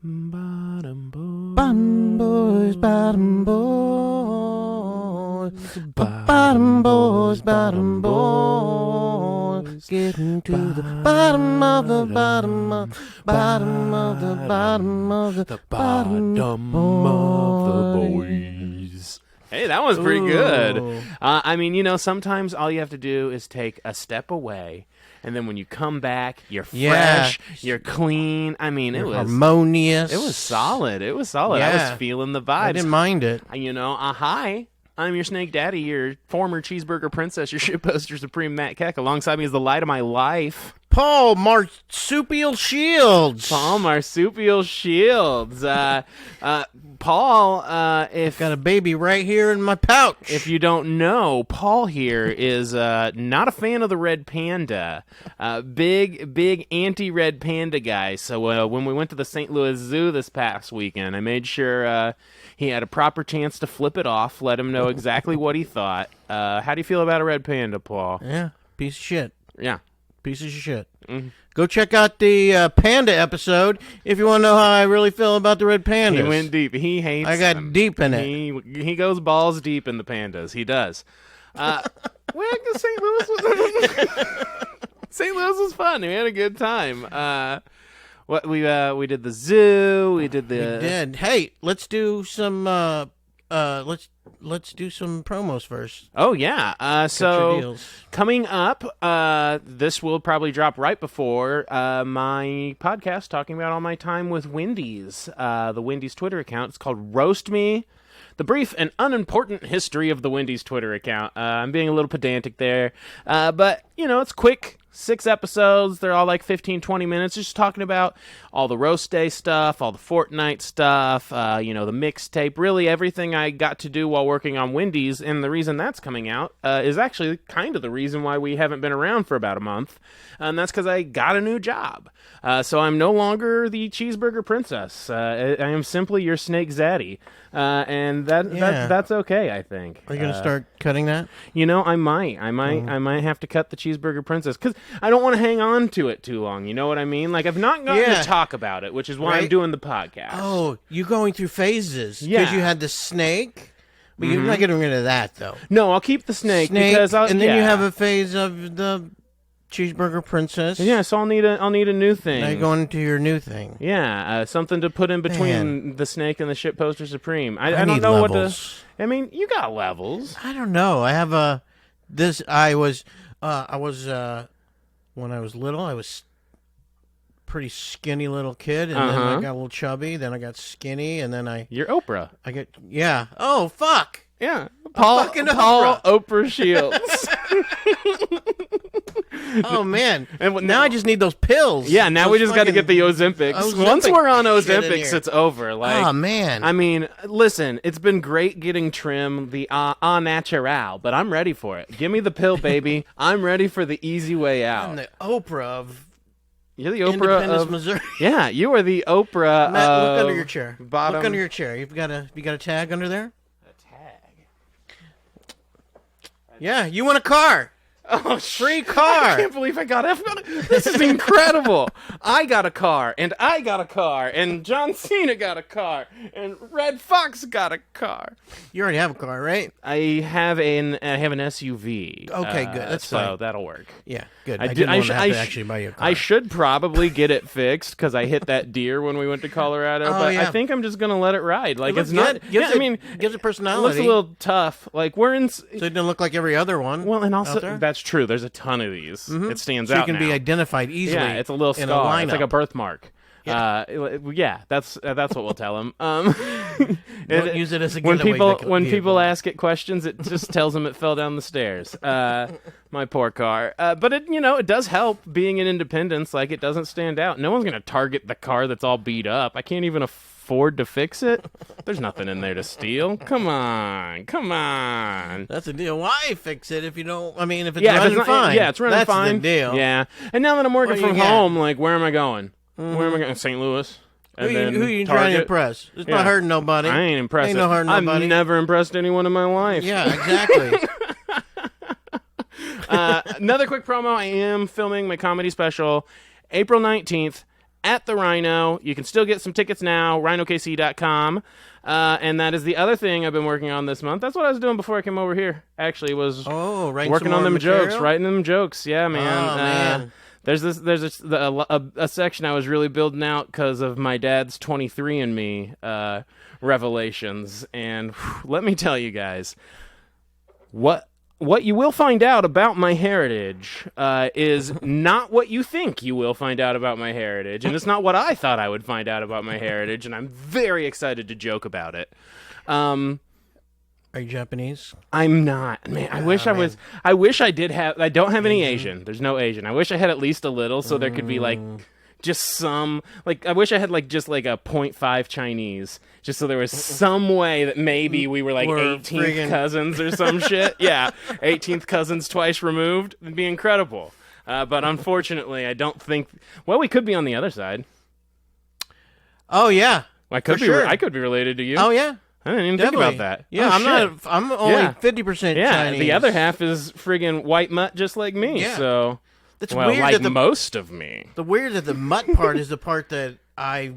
Bottom boys. Bottom boys, bottom boys, bottom boys, bottom boys, getting to the bottom of the bottom of the bottom of the bottom of the bottom of the boys. Hey, that was pretty good. I mean, sometimes all you have to do is take a step away. And then when you come back, you're fresh, you're clean. I mean, it was harmonious. It was solid. It was solid. Yeah. I was feeling the vibes. I didn't mind it. Hi. I'm your Snake Daddy, your former cheeseburger princess, your shitposter supreme Matt Keck. Alongside me is the light of my life, Paul Marsupial Shields. Paul Marsupial Shields. Paul, if Got a baby right here in my pouch. If you don't know, Paul here is not a fan of the red panda. Big anti-red panda guy. So when we went to the St. Louis Zoo this past weekend, I made sure he had a proper chance to flip it off, let him know exactly what he thought. How do you feel about a red panda, Paul? Yeah, piece of shit. Yeah. Piece of shit. Mm-hmm. Go check out the panda episode if you want to know how I really feel about the red pandas. He went deep. He hates I got them. deep in it. He goes balls deep in the pandas. He does. St. Louis was St. Louis was fun. We had a good time. We did the zoo. We did. Hey, let's do some. Let's do some promos first. Oh yeah. So coming up, this will probably drop right before my podcast talking about all my time with Wendy's. The Wendy's Twitter account. It's called Roast Me. The brief and unimportant history of the Wendy's Twitter account. I'm being a little pedantic there, but it's quick. 6 episodes. They're all like 15, 20 minutes. Just talking about all the roast day stuff, all the Fortnite stuff, the mixtape, really everything I got to do while working on Wendy's. And the reason that's coming out is actually kind of the reason why we haven't been around for about a month. And that's because I got a new job. So I'm no longer the cheeseburger princess. I am simply your snake zaddy. And that's okay, I think. Are you going to start cutting that? I might have to cut the cheeseburger princess because I don't want to hang on to it too long. You know what I mean? Like I've not gotten to talk about it, which is why I'm doing the podcast. Oh, you're going through phases. Yeah. Because you had the snake. But you're not getting rid of that, though. No, I'll keep the snake because and then you have a phase of the cheeseburger princess. Yeah, so I'll need a new thing. Now you're going into your new thing. Yeah, something to put in between the snake and the shitposter supreme. I don't need know levels. what to. I mean, you got levels. I don't know. I have a. I was when I was little. I was pretty skinny little kid, and then I got a little chubby. Then I got skinny, and then You're Oprah. I get Oh fuck. Yeah, Paul Oprah Shields. Oh man! And now I just need those pills. Yeah, now we just got to get the Ozempics. Once we're on Ozempics, it's over. Like, oh man! I mean, listen, it's been great getting trim, the au natural, but I'm ready for it. Give me the pill, baby. I'm ready for the easy way out. I'm the Oprah of. You're the Oprah Independence, of Missouri. Yeah, you are the Oprah. Matt, of look under your chair. Bottom. Look under your chair. You got a tag under there? A tag. Yeah, you want a car. Oh, free car! I can't believe I got it. This is incredible. I got a car, and I got a car, and John Cena got a car, and Red Fox got a car. You already have a car, right? I have an SUV. Okay, good. That's so fine. That'll work. Yeah, good. I didn't want to have to actually buy you a car. I should probably get it fixed because I hit that deer when we went to Colorado. But I think I'm just gonna let it ride. Like it's not. Gives it personality. It looks a little tough. Like we're in. So it doesn't look like every other one. Well, and also that's true. There's a ton of these. It stands out. So you can be identified easily. Yeah, it's a little scar. It's like a birthmark. Yeah. That's what we'll tell them. Don't use it as a when getaway people ask it questions, it just tells them it fell down the stairs. My poor car. But it does help being in Independence. Like it doesn't stand out. No one's gonna target the car that's all beat up. I can't even afford to fix it. There's nothing in there to steal. Come on. That's the deal. Why fix it if you don't? I mean, if it's running fine. Yeah, it's running fine. That's the deal. Yeah. And now that I'm working from home, like, where am I going? Where am I going? St. Louis. Who are you trying to impress? It's not hurting nobody. I ain't impressed. Ain't no hurting nobody. I've never impressed anyone in my life. Yeah, exactly. Another quick promo. I am filming my comedy special April 19th at the Rhino. You can still get some tickets now, rhinokc.com. And that is the other thing I've been working on this month. That's what I was doing before I came over here. Actually, was working on them jokes, writing them jokes. Yeah, man. Oh, man. There's a section I was really building out because of my dad's 23andMe revelations, and let me tell you guys, what you will find out about my heritage is not what you think you will find out about my heritage, and it's not what I thought I would find out about my heritage, and I'm very excited to joke about it. Are you Japanese? I'm not. Man, I wish I was. I wish I did have. I don't have any Asian. There's no Asian. I wish I had at least a little, so there could be like just some. Like I wish I had like just like a 0.5 Chinese, just so there was some way that maybe we were like 18th cousins or some shit. Yeah, 18th cousins twice removed. It'd be incredible. But unfortunately, I don't think. Well, we could be on the other side. Oh yeah, I could be. Sure. I could be related to you. Oh yeah. I didn't even think about that. Yeah, I'm only 50% Chinese. Yeah, the other half is friggin' white mutt just like me. Yeah. So that's weird. Like most of me. The weird that the mutt part is the part that I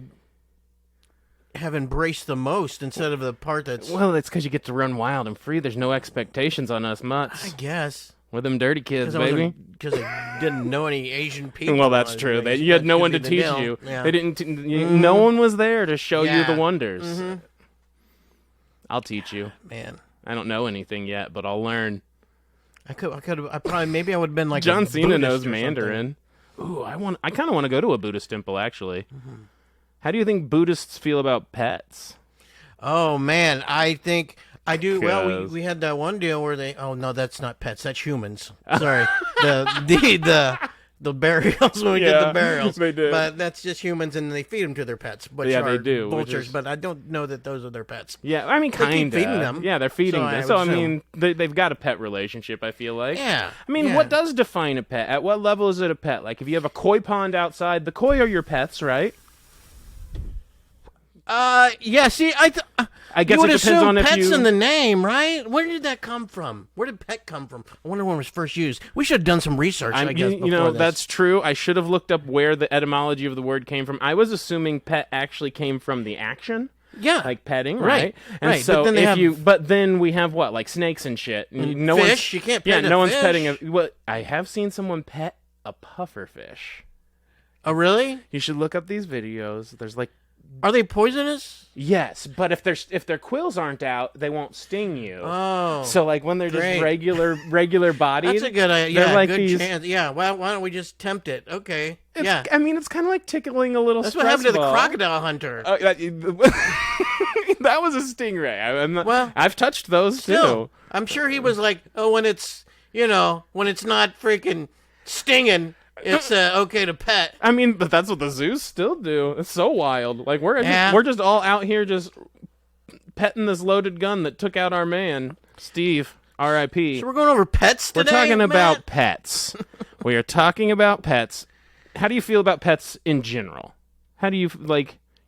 have embraced the most instead of the part that's... Well, it's because you get to run wild and free. There's no expectations on us mutts. I guess. We're them dirty kids, baby. Because I didn't know any Asian people. Well, that's true. You had no one to teach you. Yeah. They didn't. No one was there to show you the wonders. Mm-hmm. I'll teach you. Man. I don't know anything yet, but I'll learn. I probably, maybe I would have been like John Cena knows Mandarin. Ooh, I kind of want to go to a Buddhist temple, actually. Mm-hmm. How do you think Buddhists feel about pets? Oh, man, I think I do. Well, we had that one deal where they, oh, no, that's not pets. That's humans. Sorry. The burials, when we did the burials. They did. But that's just humans, and they feed them to their pets, which they do. Vultures, but I don't know that those are their pets. Yeah, I mean, kind of. They keep feeding them. Yeah, they're feeding them. So, I mean, they've got a pet relationship, I feel like. Yeah. I mean, what does define a pet? At what level is it a pet? Like, if you have a koi pond outside, the koi are your pets, right? Yeah, see, I guess it depends on if pet's in the name, right? Where did that come from? Where did pet come from? I wonder when it was first used. We should have done some research, I guess, before this. That's true. I should have looked up where the etymology of the word came from. I was assuming pet actually came from the action. Yeah. Like petting, right? And right. so but then we have what? Like snakes and shit. No fish? You can't pet a no fish. One's petting well, I have seen someone pet a pufferfish. Oh, really? You should look up these videos. There's like... Are they poisonous? Yes, but if their quills aren't out, they won't sting you. Oh, so like when they're just regular bodied, that's a good idea. They're like good chance. Yeah, well, why don't we just tempt it? Okay. I mean, it's kind of like tickling a little. That's what happened to the crocodile hunter. That was a stingray. I've touched those too. I'm sure he was like, oh, when it's not freaking stinging. It's okay to pet. I mean, but that's what the zoos still do. It's so wild. Like we're just all out here just petting this loaded gun that took out our man, Steve, R.I.P. So we're going over pets today, We're talking about pets. We are talking about pets. How do you feel about pets in general? How do you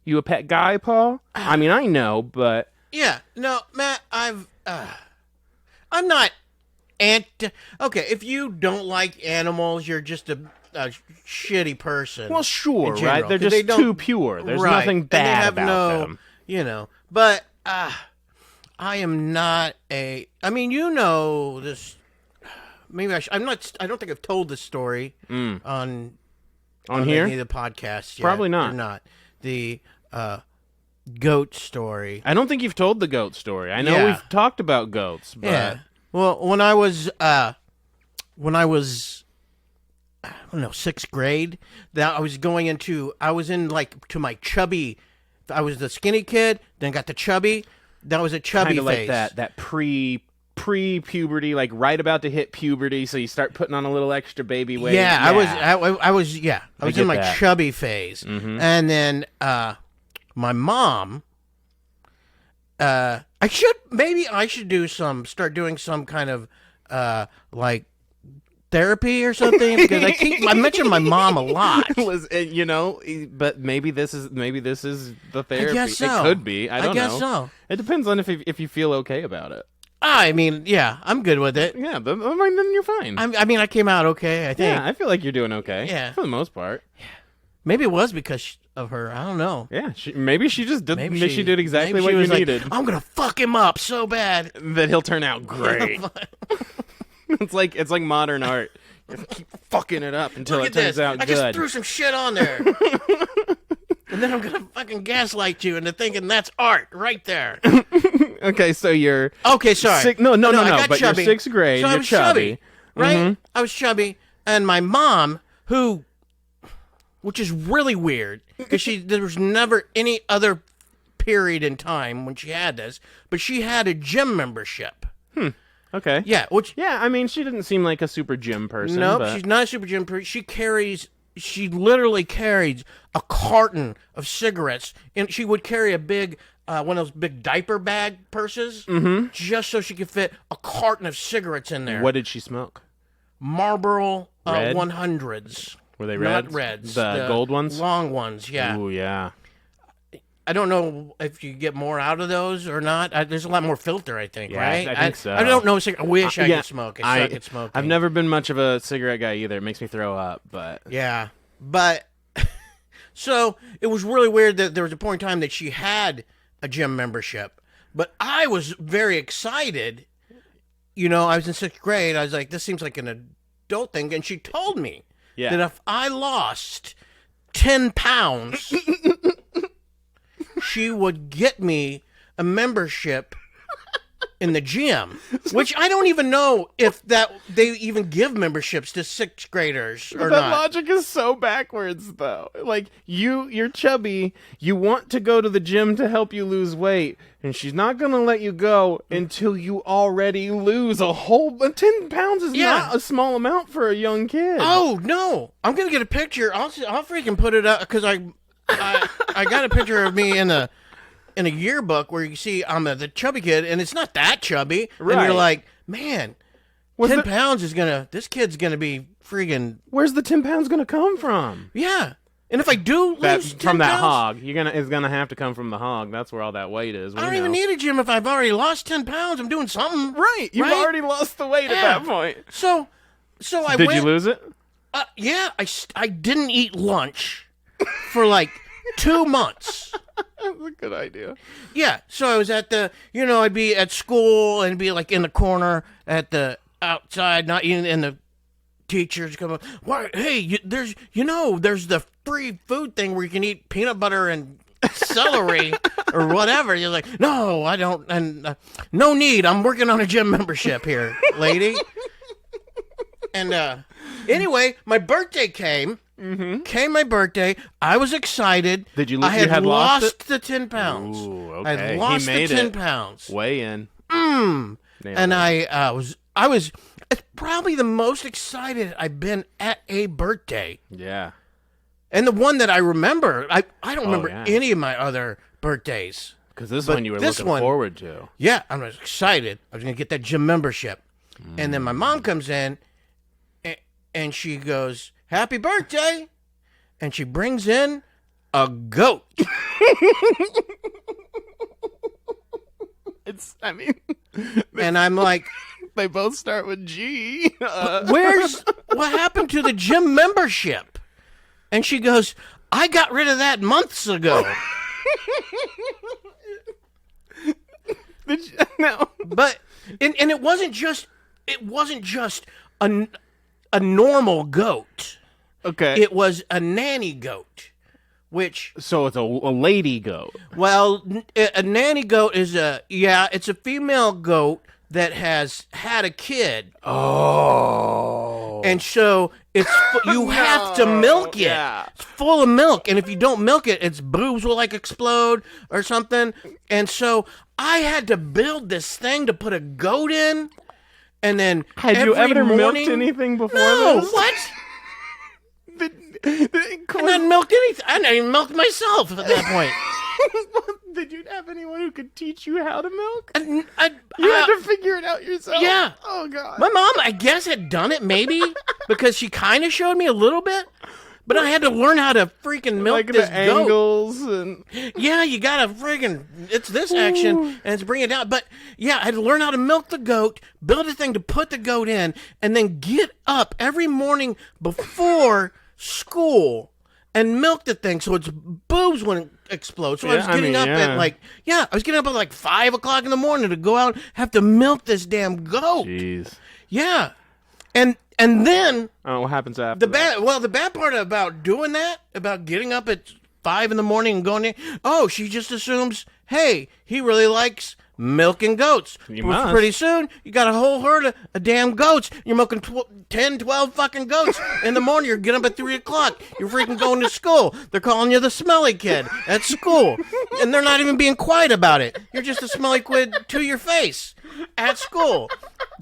you a pet guy, Paul? I mean, I know, but yeah, no, Matt, I'm not. Okay, if you don't like animals, you're just a shitty person. Well, sure, right? They're just too pure. There's nothing bad about them. But I am not a... I mean, this... Maybe I'm not... I don't think I've told this story on here? Any of the podcasts yet. Probably not. Or not. The goat story. I don't think you've told the goat story. I know we've talked about goats, but... Yeah. Well, when I was, I don't know, 6th grade, I was to my chubby, I was the skinny kid, then got the chubby, that was a chubby phase. Kind of like that pre-puberty, like right about to hit puberty, so you start putting on a little extra baby weight. Yeah, I was in my chubby phase. Mm-hmm. And then, my mom... I should start doing some kind of like therapy or something, because I mention my mom a lot. But maybe this is the therapy. I guess so. It could be. I don't know. I guess so. It depends on if you feel okay about it. I mean, yeah, I'm good with it. Yeah, but then you're fine. I came out okay, I think. Yeah, I feel like you're doing okay. Yeah, for the most part. Yeah. Maybe it was because of her. I don't know. Yeah, maybe she just did. Maybe she did exactly what you needed. I'm gonna fuck him up so bad that he'll turn out great. It's like modern art. You have to keep fucking it up until it turns out good. I just threw some shit on there. And then I'm going to fucking gaslight you into thinking that's art right there. Okay, so you're... Okay, sorry. No, but chubby. you're 6th grade, so you're chubby. Right? Mm-hmm. I was chubby, and my mom, which is really weird, because there was never any other period in time when she had this, but she had a gym membership. Okay. Yeah, I mean, she didn't seem like a super gym person. No, but... she's not a super gym person. She literally carries a carton of cigarettes, and she would carry a big, one of those big diaper bag purses, just so she could fit a carton of cigarettes in there. What did she smoke? Marlboro 100s. Were they reds? Not reds. The gold ones? Long ones, yeah. Ooh, yeah. I don't know if you get more out of those or not. There's a lot more filter, I think, right? I think so. I don't know. I wish I could smoke. I suck at smoking. I've never been much of a cigarette guy either. It makes me throw up, but... Yeah, but... So, it was really weird that there was a point in time that she had a gym membership. But I was very excited. You know, I was in 6th grade. I was like, this seems like an adult thing. And she told me that if I lost 10 pounds... she would get me a membership in the gym, which I don't even know if that they even give memberships to 6th graders or not. That logic is so backwards, though. Like, you're chubby, you want to go to the gym to help you lose weight, and she's not going to let you go until you already lose a whole... 10 pounds is not a small amount for a young kid. Oh, no. I'm going to get a picture. I'll freaking put it up, because I got a picture of me in a yearbook where you see I'm the chubby kid, and it's not that chubby. Right. And you're like, man, 10 pounds is this kid's gonna be freaking... Where's the 10 pounds gonna come from? Yeah. And if I do lose 10 from that pounds, hog, it's gonna have to come from the hog. That's where all that weight is. I don't even need a gym if I've already lost 10 pounds. I'm doing something. Right. You've already lost the weight at that point. So I Did you lose it? Yeah. I didn't eat lunch for like 2 months. That's a good idea. Yeah, so I was at I'd be at school and be like in the corner at the outside, not even in the teachers come up. Why? Hey, there's the free food thing where you can eat peanut butter and celery or whatever. You're like, no, I don't, and no need. I'm working on a gym membership here, lady. And anyway, my birthday came. Came my birthday. I was excited. Did you lose? I had lost the 10 pounds. Ooh, okay. I had lost the 10 pounds. Weigh in. And I was. It's probably the most excited I've been at a birthday. Yeah. And the one that I remember, I don't remember any of my other birthdays. Because this one you were looking forward to. Yeah, I was excited. I was going to get that gym membership. And then my mom comes in, and she goes, "Happy birthday!" And she brings in a goat. And I'm like, they both start with G. What happened to the gym membership? And she goes, "I got rid of that months ago." No, but and it wasn't just a normal goat. Okay. It was a nanny goat, So it's a lady goat. Well, a nanny goat is it's a female goat that has had a kid. Oh. And so you have to milk it. Yeah. It's full of milk, and if you don't milk it, its boobs will explode or something. And so I had to build this thing to put a goat in. And then had you ever milked anything before no, this? What? I hadn't milked anything. I didn't even milk myself at that point. Did you have anyone who could teach you how to milk? You had to figure it out yourself? Yeah. Oh, God. My mom, I guess, had done it maybe because she kind of showed me a little bit. But I had to learn how to freaking milk this goat. Angles and... Yeah, you gotta freaking... It's this action, and it's bring it down. But, yeah, I had to learn how to milk the goat, build a thing to put the goat in, and then get up every morning before school and milk the thing so its boobs wouldn't explode. So I was getting up at I was getting up at like 5 o'clock in the morning to go out and have to milk this damn goat. Jeez. Yeah. And then what happens after the bad part about doing that, about getting up at 5 in the morning and going in, she just assumes, hey, he really likes milking goats. Pretty soon, you got a whole herd of damn goats. You're milking 10, 12 fucking goats in the morning. You're getting up at 3 o'clock. You're freaking going to school. They're calling you the smelly kid at school. And they're not even being quiet about it. You're just a smelly kid to your face at school.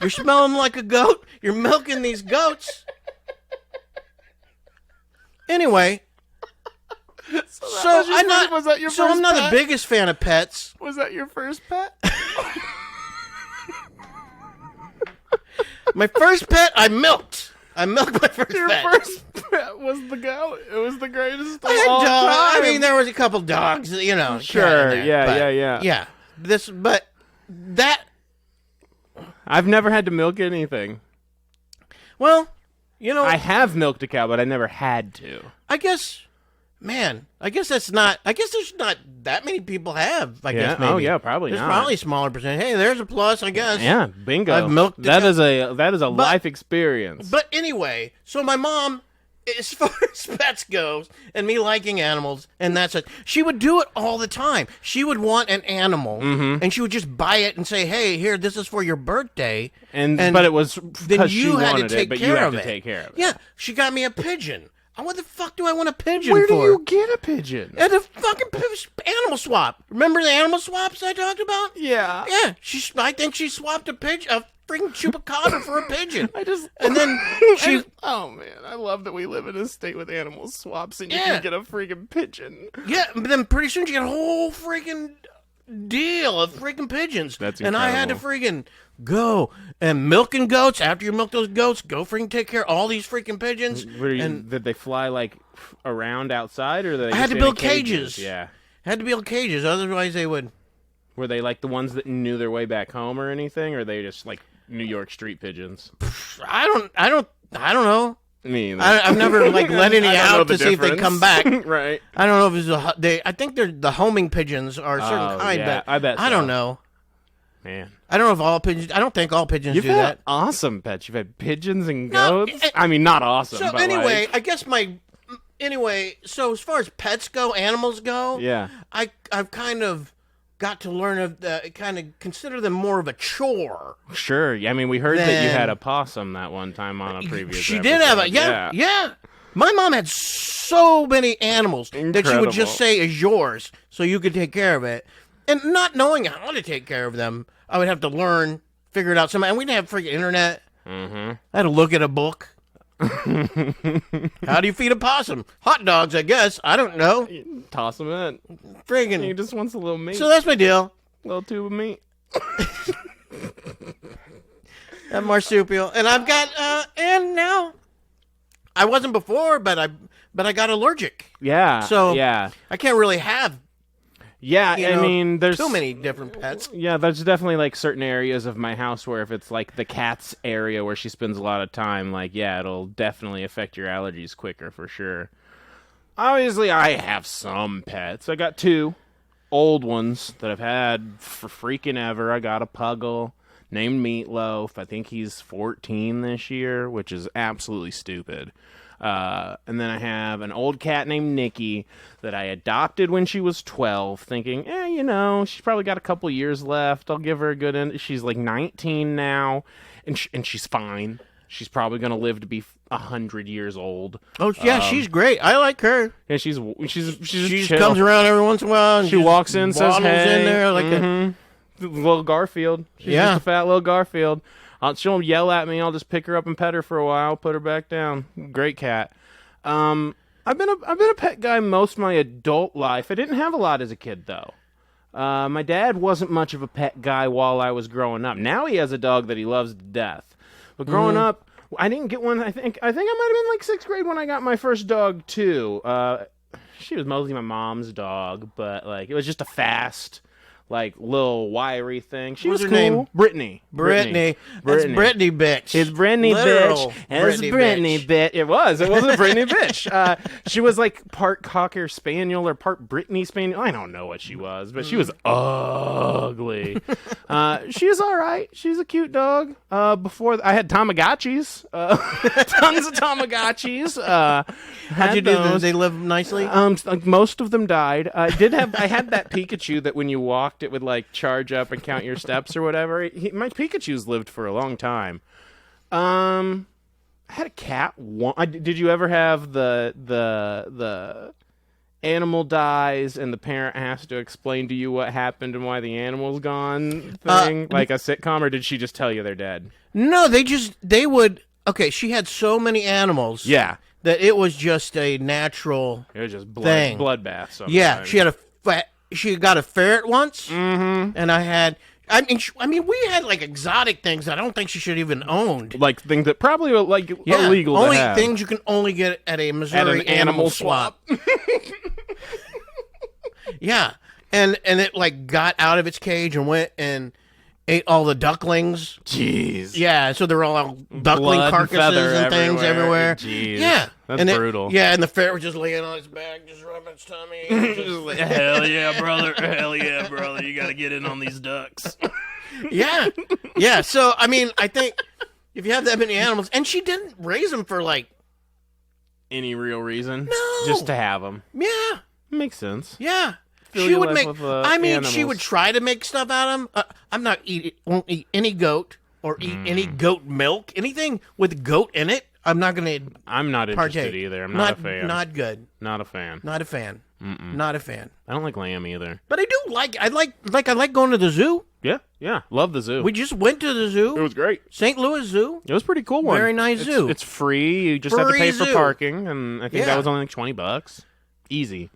You're smelling like a goat. You're milking these goats. Anyway. I'm not the biggest fan of pets. Was that your first pet? My first pet, I milked. I milked my first pet. Your first pet was the goat. It was the greatest of all time. I mean, there was a couple dogs, Sure, yeah. Yeah, that. I've never had to milk anything. Well, I have milked a cow, but I never had to. I guess there's not that many people have. I guess maybe. Oh yeah, probably there's not. Probably a smaller percentage. Hey, there's a plus, I guess. Yeah, bingo. I've milked that is a life experience. But anyway, so my mom, as far as pets goes, and me liking animals, and that's it, she would do it all the time. She would want an animal, and she would just buy it and say, "Hey, here, this is for your birthday." But it was because she wanted it, but you have to take care of it. Yeah, she got me a pigeon. What the fuck do I want a pigeon for? Where do you get get a pigeon? At a fucking animal swap. Remember the animal swaps I talked about? Yeah. Yeah. I think she swapped a freaking chupacabra for a pigeon. And then she... Oh, man. I love that we live in a state with animal swaps and you can get a freaking pigeon. Yeah, but then pretty soon you get a whole freaking deal of freaking pigeons. That's incredible. And I had to freaking go and milking goats. After you milk those goats, go freaking take care of all these freaking pigeons. Did they fly like around outside, or I had to build cages? Yeah, had to build cages. Otherwise, they would. Were they like the ones that knew their way back home or anything, or are they just like New York street pigeons? I don't know. Me either. I've never let any out to see if they come back. Right. I don't know if it's I think they're the homing pigeons are a certain kind, yeah, but I bet. I don't know. Man, I don't know if all pigeons. I don't think all pigeons do that. You've had awesome pets. You've had pigeons and goats. I mean, not awesome. So but anyway, I guess so as far as pets go, animals go, yeah, I've kind of got to learn kind of consider them more of a chore. Sure. I mean, we heard that you had a possum that one time on a previous. She did have a yeah. My mom had so many animals that she would just say is yours, so you could take care of it. And not knowing how to take care of them, I would have to learn, figure it out somehow. And we didn't have freaking internet. Mm-hmm. I had to look at a book. How do you feed a possum? Hot dogs, I guess. I don't know. You toss them in. Friggin'. He just wants a little meat. So that's my deal. A little tube of meat. That marsupial. And I've got, and now, I wasn't before, but I got allergic. Yeah. So yeah. I can't really have. Yeah, I mean, there's too many different pets. Yeah, there's definitely like certain areas of my house where if it's like the cat's area where she spends a lot of time, like, yeah, it'll definitely affect your allergies quicker for sure. Obviously, I have some pets. I got 2 old ones that I've had for freaking ever. I got a puggle named Meatloaf. I think he's 14 this year, which is absolutely stupid. And then I have an old cat named Nikki that I adopted when she was 12, thinking, she's probably got a couple years left. I'll give her a good end. She's like 19 now, and she's fine. She's probably going to live to be 100 years old. Oh, yeah, she's great. I like her. Yeah, she just comes around every once in a while. And she walks in, says hey. In there like a little Garfield. She's just a fat little Garfield. She'll yell at me. I'll just pick her up and pet her for a while, put her back down. Great cat. I've been a pet guy most of my adult life. I didn't have a lot as a kid though. My dad wasn't much of a pet guy while I was growing up. Now he has a dog that he loves to death. But growing up, I didn't get one. I think I might have been like 6th grade when I got my first dog too. She was mostly my mom's dog, but like it was just a fast, like little wiry thing. She What's was her cool. name? Brittany. That's Brittany, bitch. It's Brittany, Literal bitch. It's Brittany, bitch. It was a Brittany, bitch. She was like part Cocker Spaniel or part Brittany Spaniel. I don't know what she was, but she was ugly. She was all right. She's a cute dog. Before I had Tamagotchis, tons of Tamagotchis. How'd you do? Did they live nicely? Like most of them died. I had that Pikachu that when you walked, it would like charge up and count your steps or whatever. My Pikachu's lived for a long time. I had a cat. Did you ever have the animal dies and the parent has to explain to you what happened and why the animal's gone thing, like a sitcom, or did she just tell you they're dead? No, they would. Okay, she had so many animals. Yeah. That it was just a natural. It was just thing. Bloodbath. Sometimes. Yeah, she got a ferret once, and I mean, we had like exotic things that I don't think she should even owned. Like things that probably were like illegal. Only to have. things you can only get at a Missouri an animal swap. Yeah, and it like got out of its cage and went and ate all the ducklings. Jeez. Yeah, so they're all duckling Blood carcasses and things everywhere. Jeez. Yeah, that's and brutal. And the ferret was just laying on its back, just rubbing its tummy. Just like, hell yeah, brother! Hell yeah, brother! You got to get in on these ducks. yeah. So I mean, I think if you have that many animals, and she didn't raise them for like any real reason, no, just to have them. Yeah, makes sense. Yeah. She would make. I mean, she would try to make stuff out of them. I'm not won't eat any goat or eat any goat milk. Anything with goat in it, I'm not gonna. I'm not interested either. I'm not a fan. Not good. Not a fan. Not a fan. Not a fan. I don't like lamb either. But I do like. I like going to the zoo. Yeah. Love the zoo. We just went to the zoo. It was great. St. Louis Zoo. It was a pretty cool one. Very nice zoo. It's free. You just have to pay for parking, and I think that was only like $20. Easy.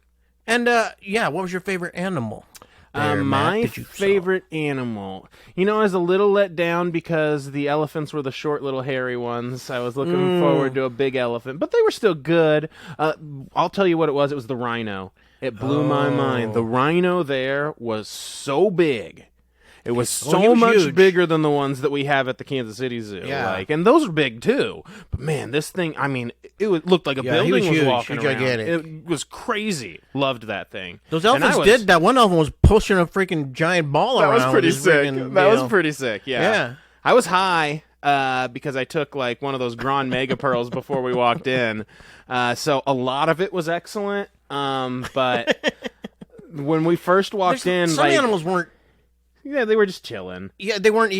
And what was your favorite animal? My favorite animal. You know, I was a little let down because the elephants were the short little hairy ones. I was looking forward to a big elephant, but they were still good. I'll tell you what it was. It was the rhino. It blew my mind. The rhino there was so big. It was so much huge. bigger than the ones that we have at the Kansas City Zoo. Yeah. And those are big too. But man, this thing, I mean, looked like a building was huge. walking around. Gigantic. It was crazy. Loved that thing. Those elephants did that. One of them was pushing a freaking giant ball around. That was pretty sick. That was pretty sick, yeah. I was high because I took like one of those Grand Mega Pearls before we walked in. So a lot of it was excellent. But when we first walked in, some animals weren't. Yeah, they were just chilling. Yeah, they weren't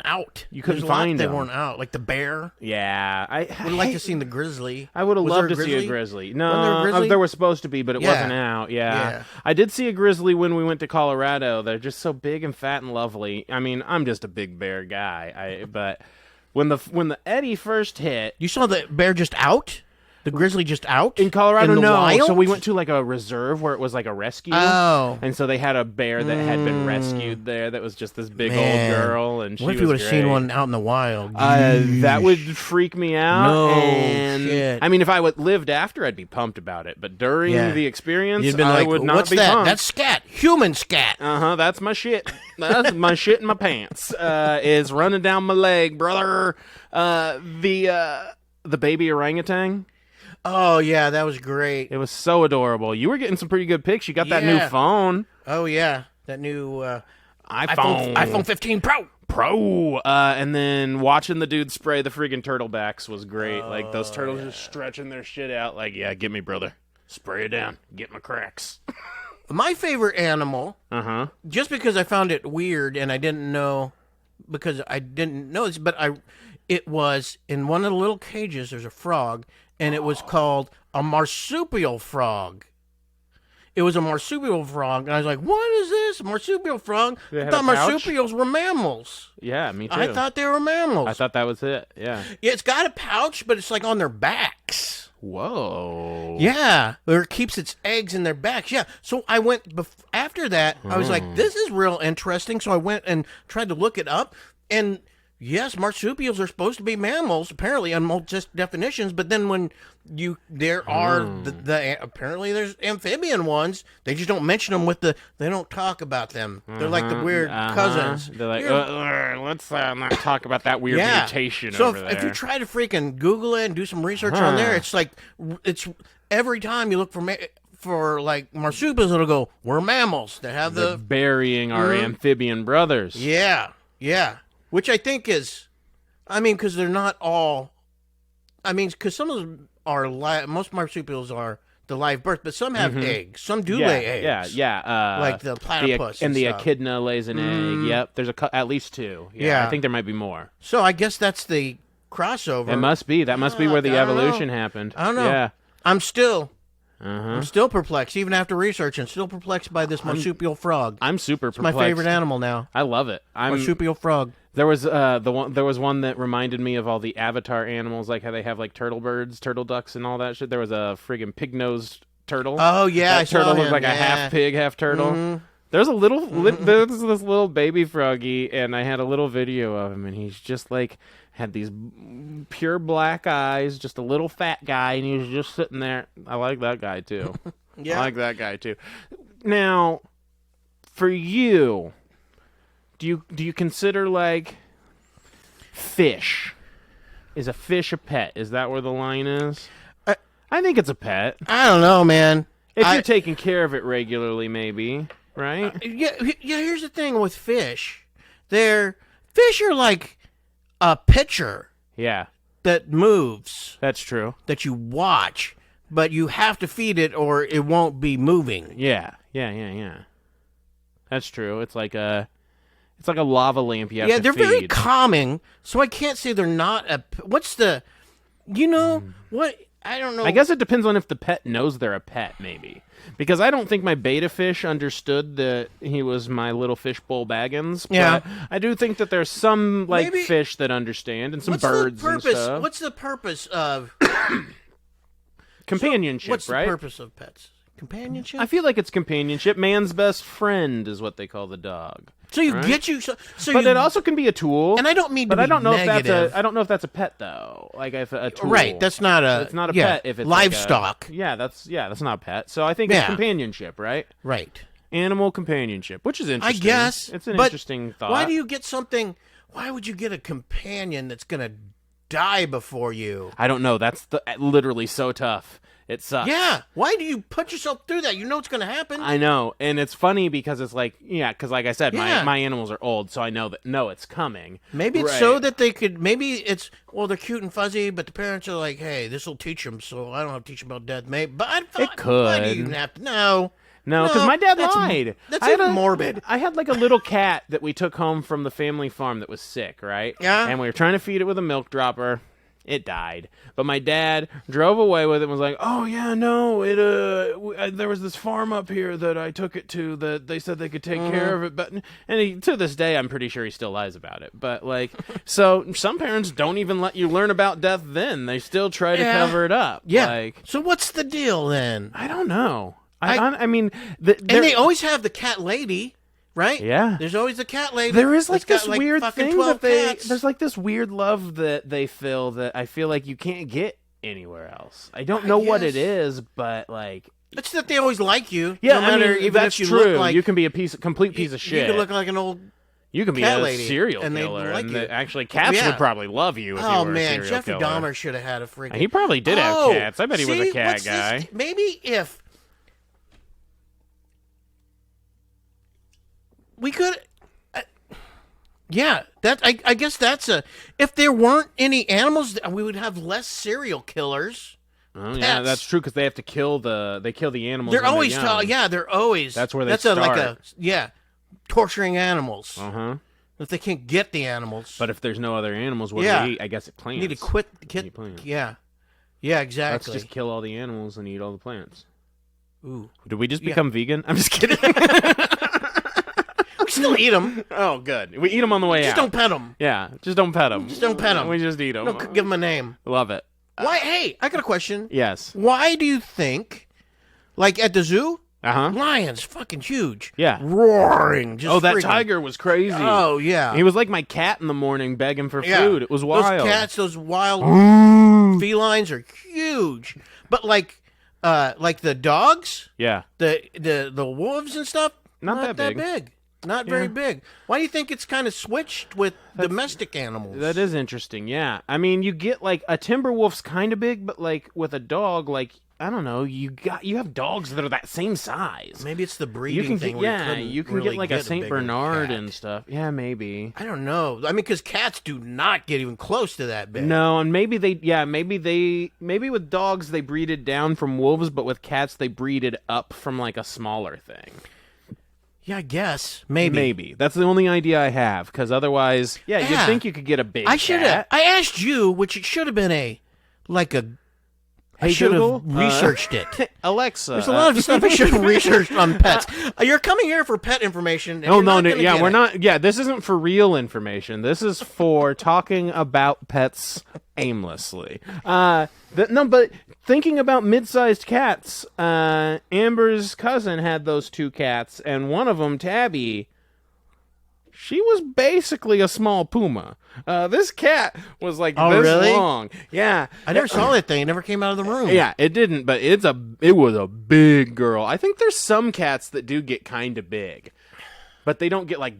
out. You couldn't find them. They weren't out. Like the bear. Yeah. I would like to see the grizzly. I would have loved to see a grizzly. No, there was supposed to be, but it wasn't out. Yeah. I did see a grizzly when we went to Colorado. They're just so big and fat and lovely. I mean, I'm just a big bear guy. But when the eddy first hit... You saw the bear just out? The grizzly just out? In Colorado, in the wild? So we went to like a reserve where it was like a rescue. Oh. And so they had a bear that had been rescued there that was just this big old girl. And what if you would have seen one out in the wild? That would freak me out. No shit. I mean, if I lived after, I'd be pumped about it. But during the experience, I would not What's be that? pumped. That's scat. Human scat. That's my shit. That's my shit in my pants. Is running down my leg, brother. The baby orangutan. Oh, yeah, that was great. It was so adorable. You were getting some pretty good pics. You got that new phone. Oh, yeah. That new iPhone 15 Pro. And then watching the dude spray the friggin' turtlebacks was great. Like, those turtles just stretching their shit out. Like, yeah, get me, brother. Spray it down. Get my cracks. My favorite animal, just because I found it weird and I didn't know, because I didn't know this, but it was in one of the little cages, there's a frog, and it was called a marsupial frog. It was a marsupial frog, and I was like, what is this? A marsupial frog? I thought marsupials were mammals. Yeah, me too. I thought they were mammals. I thought that was it, yeah. Yeah, it's got a pouch, but it's like on their backs. Whoa. Yeah, where it keeps its eggs in their backs. Yeah, so I went, after that, I was like, this is real interesting, so I went and tried to look it up, and yes, marsupials are supposed to be mammals, apparently, on most definitions. But then when there are apparently there's amphibian ones. They just don't mention them they don't talk about them. They're like the weird cousins. They're like, let's not talk about that weird mutation over there. So if you try to freaking Google it and do some research on there, it's like, it's every time you look for like marsupials, it'll go, we're mammals that have They're burying our amphibian brothers. Yeah. Which I think is, because they're not all, because some of them are, most marsupials are the live birth, but some have eggs. Some do lay eggs. Yeah. Like the platypus. And the echidna lays an egg. Yep. There's at least 2. Yeah. I think there might be more. So I guess that's the crossover. It must be. That must be where the evolution happened. I don't know. Yeah. I'm still perplexed, even after researching. Still perplexed by this marsupial frog. I'm super It's perplexed. my favorite animal now. I love it. Marsupial frog. There was one that reminded me of all the Avatar animals, like how they have like turtle birds, turtle ducks, and all that shit. There was a friggin' pig-nosed turtle. Oh yeah, that turtle looked like a half pig, half turtle. There's there's this little baby froggy, and I had a little video of him, and he's just like had these pure black eyes, just a little fat guy, and he was just sitting there. I like that guy too. I like that guy too. Now, for you. Do you consider, like, fish? Is a fish a pet? Is that where the line is? I think it's a pet. I don't know, man. If you're taking care of it regularly, maybe, right? Yeah. Here's the thing with fish. Fish are like a pitcher. Yeah. That moves. That's true. That you watch, but you have to feed it or it won't be moving. Yeah. That's true. It's like a lava lamp you have to feed. Yeah, they're very calming, so I can't say they're not what? I don't know. I guess it depends on if the pet knows they're a pet, maybe. Because I don't think my beta fish understood that he was my little fishbowl Baggins. Yeah. But I do think that there's some, fish that understand, and some birds and stuff. What's the purpose of... Companionship, what's right? What's the purpose of pets? Companionship? I feel like it's companionship. Man's best friend is what they call the dog. So but it also can be a tool. And I don't mean to be I don't know negative. I don't know if that's a pet though. Like if a tool. Right, that's not a. It's not a pet if it's livestock. That's not a pet. So I think it's companionship, right? Right. Animal companionship, which is interesting. I guess it's an interesting thought. Why do you get something? Why would you get a companion that's gonna die before you? I don't know. That's literally so tough. It sucks. Yeah. Why do you put yourself through that? You know it's going to happen. I know. And it's funny because it's like, because like I said, my animals are old, so I know that, it's coming. Maybe it's so that they could, they're cute and fuzzy, but the parents are like, hey, this will teach them, so I don't have to teach them about death. But I thought, it could. Why do you even have to? No, because my dad lied. That's even morbid. I had like a little cat that we took home from the family farm that was sick, right? Yeah. And we were trying to feed it with a milk dropper. It died. But my dad drove away with it and was like, oh, yeah, no, there was this farm up here that I took it to that they said they could take care of it. And to this day, I'm pretty sure he still lies about it. But, so some parents don't even let you learn about death then. They still try to cover it up. Yeah. So what's the deal then? I don't know. And they always have the cat lady. Right? Yeah. There's always the cat lady. There is this weird thing that cats. There's like this weird love that they feel that I feel like you can't get anywhere else. I don't know what it is, but it's that they always like you. Yeah, no matter, even that's if you true. Look like, you can be a complete piece of shit. You can look like an old. You can be cat a lady, serial and killer, like and actually cats would probably love you if you were a serial killer. Jeffrey Dahmer should have had a freaking. He probably did have cats. I bet he was a cat guy. Maybe if. We could, I guess that's if there weren't any animals, we would have less serial killers. Oh, yeah, that's true because they have to kill the animals. They're always they're always. That's where they start. Torturing animals. If they can't get the animals, but if there's no other animals, what do they eat? I guess it plants. Need to quit. Yeah, exactly. Let's just kill all the animals and eat all the plants. Ooh, did we just become vegan? I'm just kidding. We still eat them. Oh, good. We eat them on the way out. Just don't pet them. Yeah, just don't pet them. Just don't pet them. We just eat them. Don't give them a name. Love it. Why? Hey, I got a question. Yes. Why do you think, like at the zoo, Lion's fucking huge. Yeah. Roaring. Just that freaking. tiger was crazy. Oh, yeah. He was like my cat in the morning begging for food. It was wild. Those cats, those wild felines are huge. But like the dogs, the wolves and stuff, not that big. Not very big. Why do you think it's kind of switched with domestic animals? That is interesting, yeah. I mean, you get, like, a timber wolf's kind of big, but, like, with a dog, like, I don't know, you have dogs that are that same size. Maybe it's the breeding thing. You can really get, like, a St. Bernard and stuff. Yeah, maybe. I don't know. I mean, because cats do not get even close to that big. No, and maybe with dogs they breeded down from wolves, but with cats they breeded up from, like, a smaller thing. Yeah, I guess. Maybe. That's the only idea I have, because otherwise, you'd think you could get a big cat. I asked you, which it should have been I Hey, should Google? have researched it. Alexa. There's a lot of stuff I should have researched on pets. You're coming here for pet information. No, we're not. Yeah, this isn't for real information. This is for talking about pets aimlessly. But thinking about mid-sized cats, Amber's cousin had those 2 cats, and one of them, Tabby, she was basically a small puma. This cat was like this long. Yeah. I never saw that thing. It never came out of the room. Yeah, it didn't, but it was a big girl. I think there's some cats that do get kind of big, but they don't get like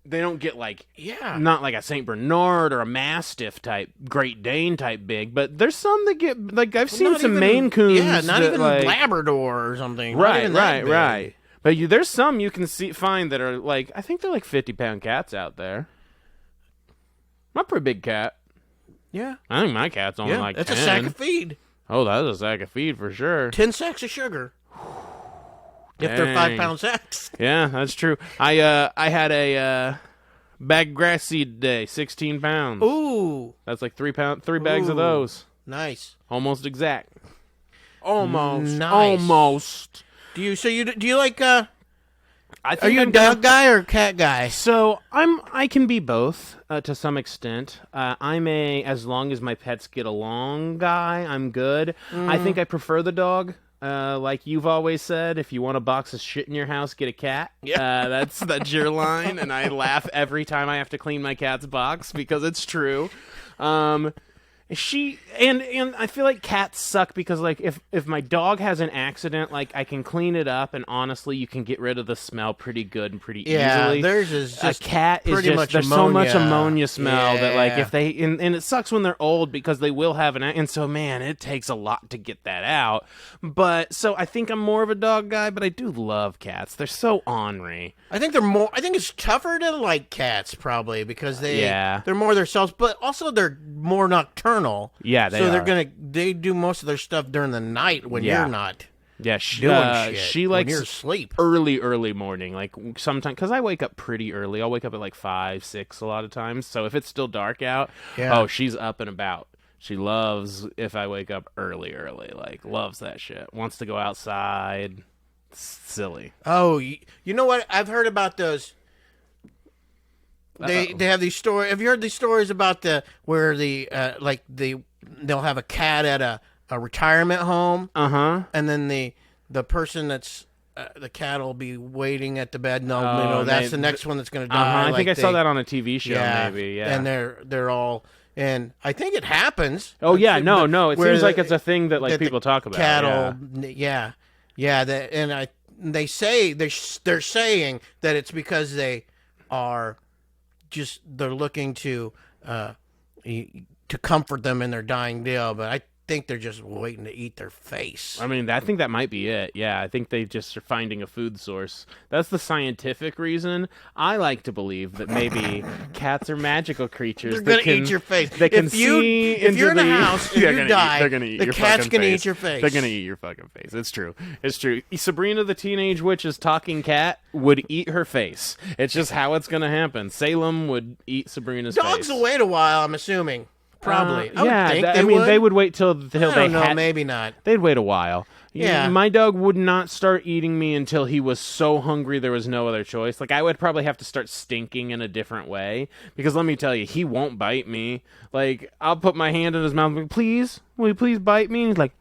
not like a St. Bernard or a Mastiff type, Great Dane type big, but there's some that get, like, I've seen some Maine Coons. Yeah, not even like, Labrador or something. Right. But there's some you can find that are like, I think they're like 50-pound cats out there. I'm a pretty big cat. Yeah. I think my cat's only like 10. That's a sack of feed. Oh, that's a sack of feed for sure. 10 sacks of sugar. If they're 5-pound sacks. Yeah, that's true. I had a bag of grass seed today, 16 pounds. Ooh. That's like 3 bags of those. Nice. Almost exact. Almost. Nice. Almost. Do you like I think are you a dog guy or a cat guy? So I can be both to some extent. I'm a as long as my pets get along guy. I'm good. I think I prefer the dog. Like you've always said, if you want a box of shit in your house, get a cat. Yeah. That's your line, and I laugh every time I have to clean my cat's box because it's true. And I feel like cats suck because, like, if my dog has an accident, like, I can clean it up, and honestly, you can get rid of the smell pretty good and pretty easily. Theirs is just a cat is pretty just much there's ammonia. so much ammonia smell that, like, Yeah. if they and it sucks when they're old because they will have and so man, it takes a lot to get that out. But so I think I'm more of a dog guy, but I do love cats. They're so ornery. I think it's tougher to like cats probably because they're more themselves, but also they're more nocturnal. Yeah, they do most of their stuff during the night when you're not. Yeah, doing shit. She likes when you're asleep. early morning, like sometimes because I wake up pretty early. I'll wake up at like 5, 6 a lot of times. So if it's still dark out, she's up and about. She loves if I wake up early, like loves that shit. Wants to go outside. It's silly. Oh, you know what? I've heard about those. They have these stories. Have you heard these stories about they'll have a cat at a retirement home, and then the person that's the cat will be waiting at the bed. That's the next one that's going to die. I think I saw that on a TV show, maybe. Yeah, and they're all, and I think it happens. Oh yeah, no, it seems like it's a thing that like people talk about. Cattle, they say they're saying that it's because they are. They're looking to comfort them in their dying deal, but I think they're just waiting to eat their face. I mean, I think that might be it. Yeah, I think they just are finding a food source. That's the scientific reason. I like to believe that maybe cats are magical creatures. They're going to eat your face. They can if you're in a house and you die, they're gonna eat the your cat's going to eat your face. They're going to eat your fucking face. It's true. It's true. Sabrina the Teenage Witch's talking cat would eat her face. It's just how it's going to happen. Salem would eat Sabrina's face. Dogs will wait a while, I'm assuming. Probably. They would wait till they had. Maybe not. They'd wait a while. Yeah. My dog would not start eating me until he was so hungry there was no other choice. Like, I would probably have to start stinking in a different way. Because let me tell you, he won't bite me. Like, I'll put my hand in his mouth and be, will you please bite me? And he's like,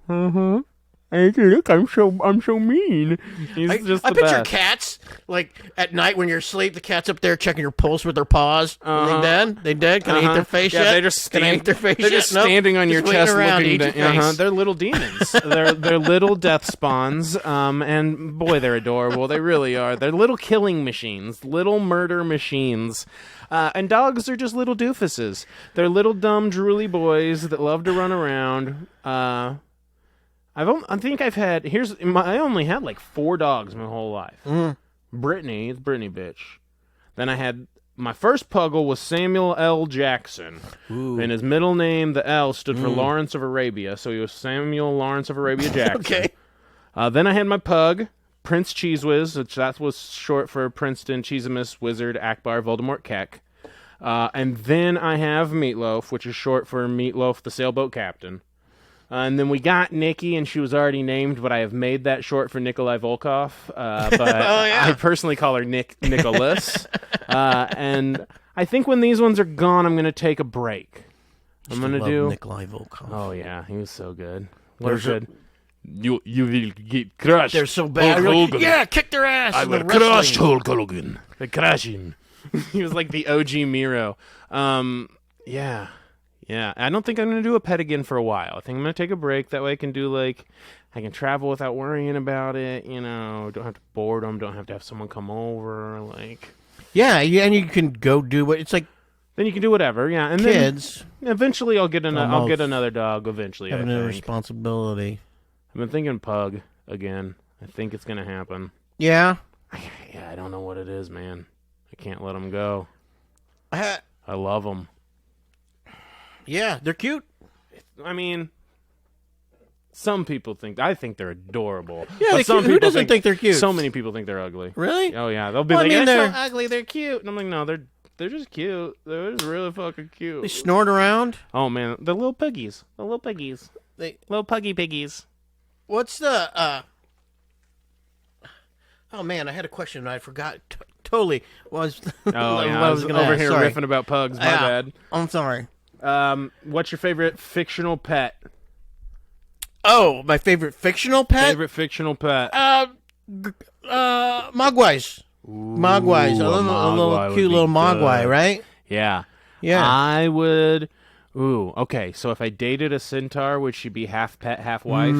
Look, I'm so mean. He's just the I picture best. cats like at night when you're asleep. The cat's up there checking your pulse with their paws. They dead? They dead? Can I eat their face yet? They just Can I eat their face They're yet? just standing on your Just waiting chest, around looking to eat your down. face. They're little demons. they're little death spawns. And boy, they're adorable. They really are. They're little killing machines, little murder machines. And dogs are just little doofuses. They're little dumb drooly boys that love to run around. I only had like 4 dogs my whole life. Brittany, it's Brittany bitch. Then I had my first puggle was Samuel L. Jackson. Ooh. And his middle name, the L, stood for Lawrence of Arabia, so he was Samuel Lawrence of Arabia Jackson. Okay. Then I had my pug, Prince Cheese Whiz, which that was short for Princeton Cheesimus Wizard Akbar Voldemort Keck. And then I have Meatloaf, which is short for Meatloaf the Sailboat Captain. And then we got Nikki, and she was already named, but I have made that short for Nikolai Volkov. But I personally call her Nicholas. And I think when these ones are gone, I'm going to take a break. I'm going to do Nikolai Volkov. Oh yeah, he was so good. They're good. You will get crushed. They're so bad. Like, yeah, kick their ass. I will crush Hulk Hogan. I crush him. He was like the OG Miro. Yeah. I don't think I'm going to do a pet again for a while. I think I'm going to take a break. That way I can I can travel without worrying about it. Don't have to board them. Don't have to have someone come over. Yeah, and you can go do what it's like. Then you can do whatever. Yeah, and kids. Then eventually I'll get another dog. Eventually, having a responsibility. I've been thinking pug again. I think it's going to happen. Yeah. Yeah, I don't know what it is, man. I can't let them go. I love them. Yeah, they're cute. I mean, some people I think they're adorable. Yeah, but some who people doesn't think they're cute? So many people think they're ugly. Really? Oh yeah, they'll be they're so ugly, they're cute. And I'm like, no, they're just cute. They're just really fucking cute. They snort around. Oh man, the little piggies. Little puggy piggies. What's the Oh man, I had a question and I forgot totally. Was I was over here riffing about pugs. My bad. I'm sorry. What's your favorite fictional pet? Oh, my favorite fictional pet? Mogwais. Mogwais. A little cute little mogwai, right? Yeah. Yeah. I would. Ooh, okay. So if I dated a centaur, would she be half pet, half wife?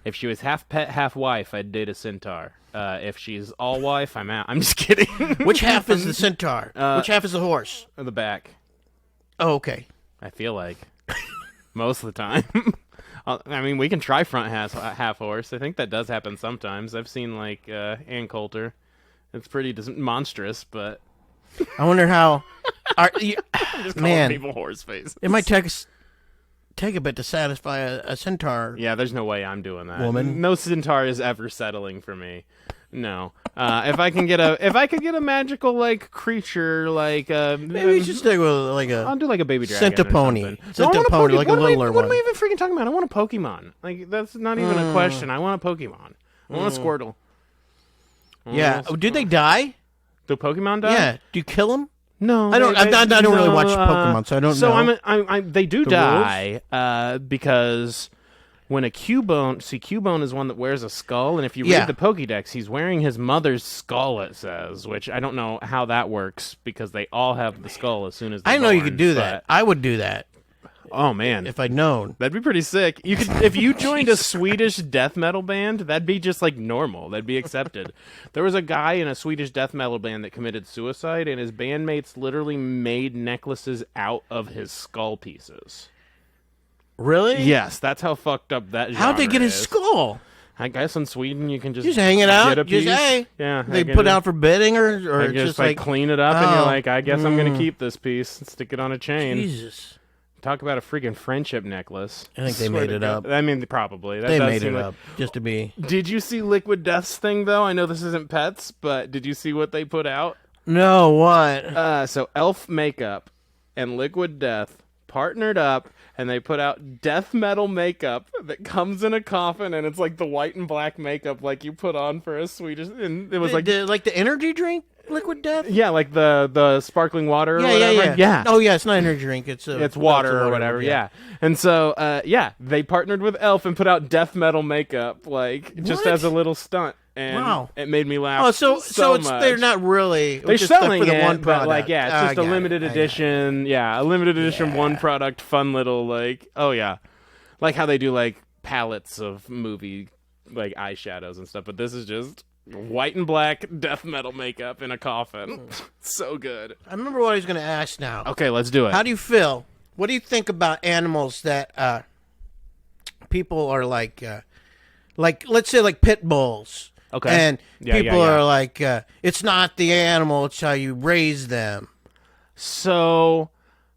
If she was half pet, half wife, I'd date a centaur. If she's all wife, I'm out. I'm just kidding. Which half is the centaur? Which half is the horse? In the back. Oh, okay. I feel like most of the time. I mean, we can try front half horse. I think that does happen sometimes. I've seen Ann Coulter. It's pretty monstrous, but I wonder how. just calling people horse face. It might take a bit to satisfy a centaur. Yeah, there's no way I'm doing that. Woman. No centaur is ever settling for me. No. If I can get a magical creature maybe you should stick with I'll do a baby dragon. Centipony. Centipony, like a littler one. What am I even freaking talking about? I want a Pokemon. That's not even a question. I want a Pokemon. I want a Squirtle. Yeah. Did they die? Do Pokemon die? Yeah. Do you kill them? No, I don't really watch Pokemon, so I don't know. So they do die because when a Cubone, Cubone is one that wears a skull, and if you read the Pokédex, he's wearing his mother's skull. It says, which I don't know how that works because they all have the skull as soon as they're I know born, you could do that. I would do that. Oh man, if I'd known, that'd be pretty sick. You could, if you joined a Swedish death metal band, that'd be just normal. That'd be accepted. There was a guy in a Swedish death metal band that committed suicide, and his bandmates literally made necklaces out of his skull pieces. Really? Yes, that's how fucked up that. How'd they get his skull? I guess in Sweden you can just hang it out. Get a piece. Yeah, they put out for bidding or just clean it up, and you're like, I guess I'm gonna keep this piece and stick it on a chain. Jesus. Talk about a freaking friendship necklace. I think they made it up. I mean, probably. They made it up just to be. Did you see Liquid Death's thing, though? I know this isn't pets, but did you see what they put out? No, what? So Elf Makeup and Liquid Death partnered up, and they put out death metal makeup that comes in a coffin, and it's the white and black makeup you put on for a Swedish. And it was the energy drink. liquid death? Yeah, like the sparkling water or whatever. Yeah. Oh, yeah, it's not an energy drink. It's water or whatever, yeah. And so, they partnered with Elf and put out death metal makeup, just as a little stunt. And it made me laugh. Oh, so it's much. They're not really. They're selling for the it, one product. but it's just a limited edition. A limited edition one product, fun little like how they do palettes of movie eyeshadows and stuff. But this is just white and black death metal makeup in a coffin. So good. I remember what I was going to ask now. Okay, let's do it. How do you feel? What do you think about animals that people are like let's say pit bulls? Okay. And people are like, it's not the animal, it's how you raise them. So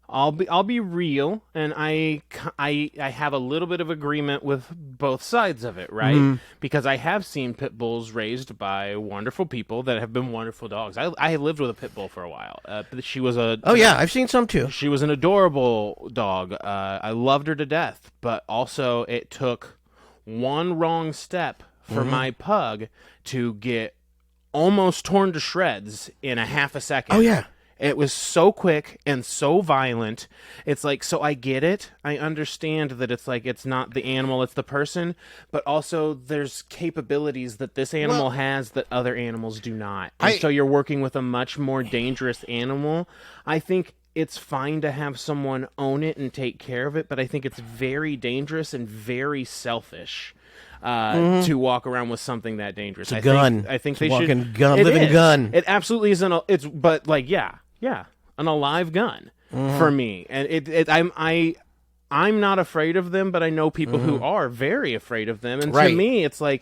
I'll be real, and I have a little bit of agreement with both sides of it, right? Mm-hmm. Because I have seen pit bulls raised by wonderful people that have been wonderful dogs. I lived with a pit bull for a while. She was I've seen some too. She was an adorable dog. I loved her to death, but also it took one wrong step for my pug to get almost torn to shreds in a half a second. Oh, yeah. It was so quick and so violent. It's so I get it. I understand that it's not the animal, it's the person. But also there's capabilities that this animal has that other animals do not. And so you're working with a much more dangerous animal. I think it's fine to have someone own it and take care of it, but I think it's very dangerous and very selfish. To walk around with something that dangerous. It's a gun. I think it's they should. Living gun. It absolutely isn't. But an alive gun for me. And I'm not afraid of them, but I know people who are very afraid of them. And to me, it's you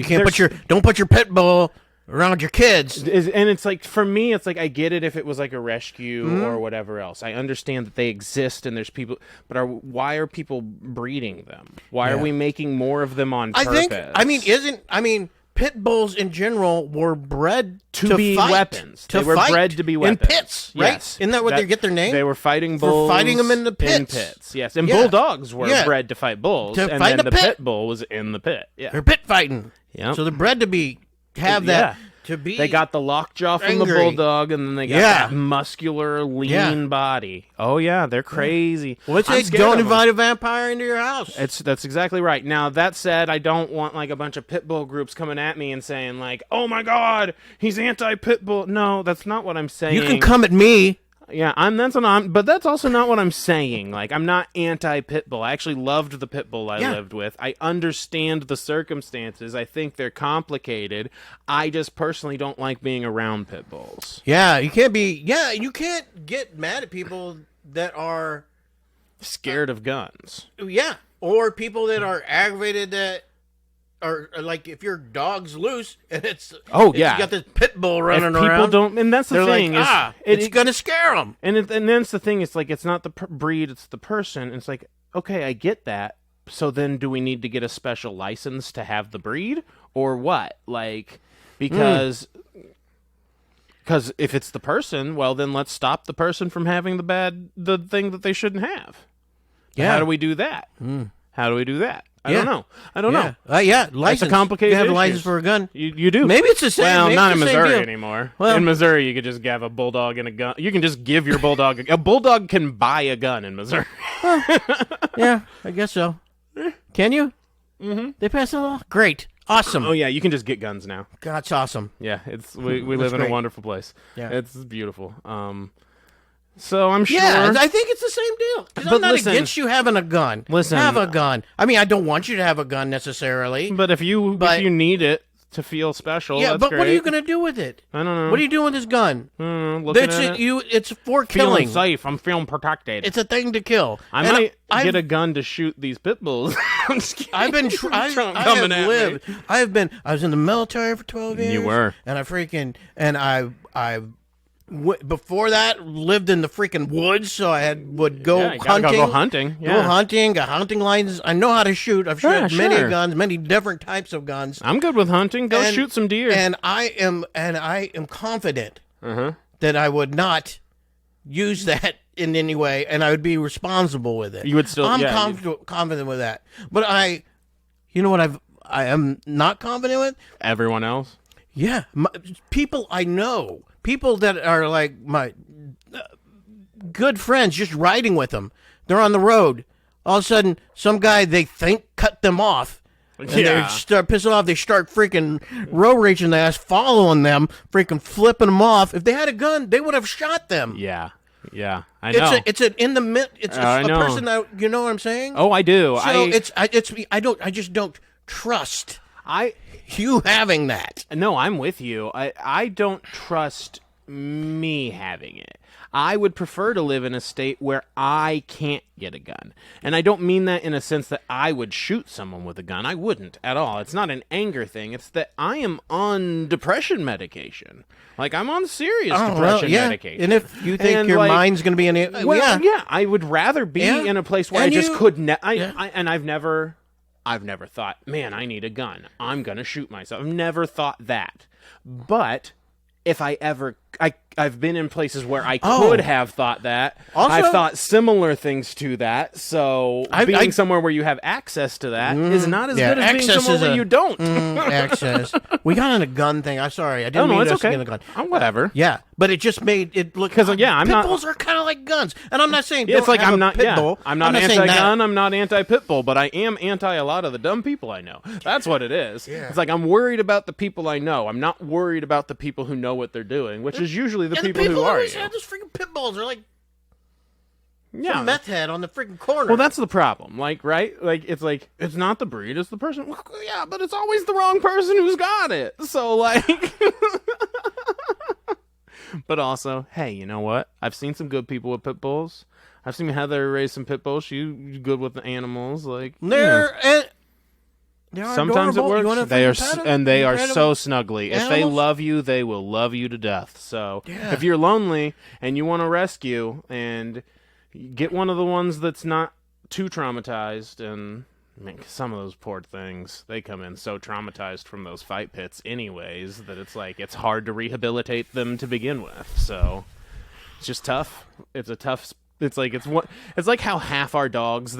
can't don't put your pit bull around your kids. And it's for me, it's I get it if it was a rescue or whatever else. I understand that they exist and there's people, but why are people breeding them? Why are we making more of them on purpose? Pit bulls in general were bred to be fight, weapons. They were bred to be weapons. In pits, right? Yes. Isn't that where they get their name? They were fighting bulls. For fighting them in the pits. Yes. And bulldogs were bred to fight bulls. And then the pit bull was in the pit. Yeah. They're pit fighting. Yeah. So they're bred to have that. To be they got the lockjaw from the bulldog, and then they got that muscular, lean body. Oh yeah, they're crazy. Let's say don't invite a vampire into your house. That's exactly right. Now that said, I don't want a bunch of pit bull groups coming at me and saying "Oh my God, he's anti-pit bull." No, that's not what I'm saying. You can come at me. Yeah, but that's also not what I'm saying. I'm not anti-pit bull. I actually loved the pit bull I lived with. I understand the circumstances. I think they're complicated. I just personally don't like being around pit bulls. Yeah, you can't get mad at people that are scared of guns. Yeah, or people that are aggravated that. Or if your dog's loose and you got this pit bull running around. People don't, and that's the thing it's gonna scare them. And that's the thing. It's it's not the breed, it's the person. It's okay, I get that. So then, do we need to get a special license to have the breed, or what? Because if it's the person, well, then let's stop the person from having the thing that they shouldn't have. Yeah. How do we do that? How do we do that? I don't know. License. It's a complicated You have a issue. license for a gun. You do. Maybe it's the same. Well, Maybe not it's in the same Missouri deal. anymore. Well, in Missouri, you could just have a bulldog and a gun. You can just give your bulldog a bulldog can buy a gun in Missouri. Yeah, I guess so. Can you? Mm-hmm. They passed a law. Great. Awesome. Oh yeah, you can just get guns now. That's awesome. Yeah, we live in a wonderful place. Yeah, it's beautiful. So I'm sure. Yeah, I think it's the same deal. Because I'm not against you having a gun. Listen, have a gun. I mean, I don't want you to have a gun necessarily. But if you need it to feel special, yeah. That's But great. what are you going to do with it? I don't know. What are you doing with this gun? It's for killing. Feeling safe. I'm feeling protected. It's a thing to kill. I might get a gun to shoot these pit bulls. I'm just kidding. I've been I was in the military for 12 years. You were. And before that, lived in the freaking woods, so I would go hunting. Go hunting. Yeah. Go hunting, got hunting license. I know how to shoot. I've shot many guns, many different types of guns. I'm good with hunting. Go shoot some deer. And I am confident that I would not use that in any way, and I would be responsible with it. You would still. I'm confident with that. But you know what I am not confident with? Everyone else. Yeah, people I know, people that are like my good friends, just riding with them. They're on the road. All of a sudden, some guy they think cut them off. And they start pissing off. They start freaking road raging their ass, following them, freaking flipping them off. If they had a gun, they would have shot them. Yeah, I know. It's a person that, you know what I'm saying? Oh, I do. So I just don't trust you having that. No, I'm with you. I don't trust me having it. I would prefer to live in a state where I can't get a gun. And I don't mean that in a sense that I would shoot someone with a gun. I wouldn't at all. It's not an anger thing. It's that I am on depression medication. Like, I'm on serious depression medication. And if you think your mind's going to be in it, I would rather be in a place where and I've never thought, man, I need a gun. I'm going to shoot myself. I've never thought that. But if I've been in places where I could have thought that. Also, I've thought similar things to that. So being somewhere where you have access to that is not as good as being somewhere where you don't. Access. We got on a gun thing. I'm sorry. I didn't mean us to get on a gun. Whatever. Yeah, but it just made it look... Because, pit bulls are kind of like guns. And I'm not saying it's like I'm not pit bull. I'm not anti-gun. I'm not anti-pit bull. But I am anti a lot of the dumb people I know. That's what it is. Yeah. It's like I'm worried about the people I know. I'm not worried about the people who know what they're doing, which is usually the people who are. Those freaking pit bulls are like some meth head on the freaking corner. Well, that's the problem. Like, right? Like, it's not the breed, it's the person. Well, yeah, but it's always the wrong person who's got it. So, like... But also, hey, you know what? I've seen some good people with pit bulls. I've seen Heather raise some pit bulls. She's good with the animals. Like, sometimes it works. They are so snuggly. If they love you, they will love you to death. So if you're lonely and you want to rescue, and get one of the ones that's not too traumatized. And I mean, some of those poor things, they come in so traumatized from those fight pits anyways that it's like it's hard to rehabilitate them to begin with. So it's just tough. It's a tough. It's like how half our dogs.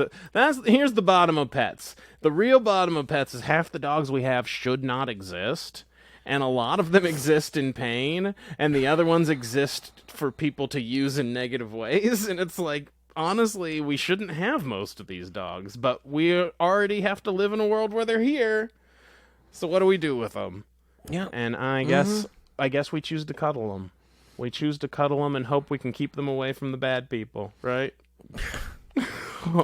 Here's the bottom of pets. The real bottom of pets is half the dogs we have should not exist, and a lot of them exist in pain, and the other ones exist for people to use in negative ways. And it's like, honestly, we shouldn't have most of these dogs, but we already have to live in a world where they're here. So what do we do with them? Yeah, and I guess we choose to cuddle them. We choose to cuddle them and hope we can keep them away from the bad people, right?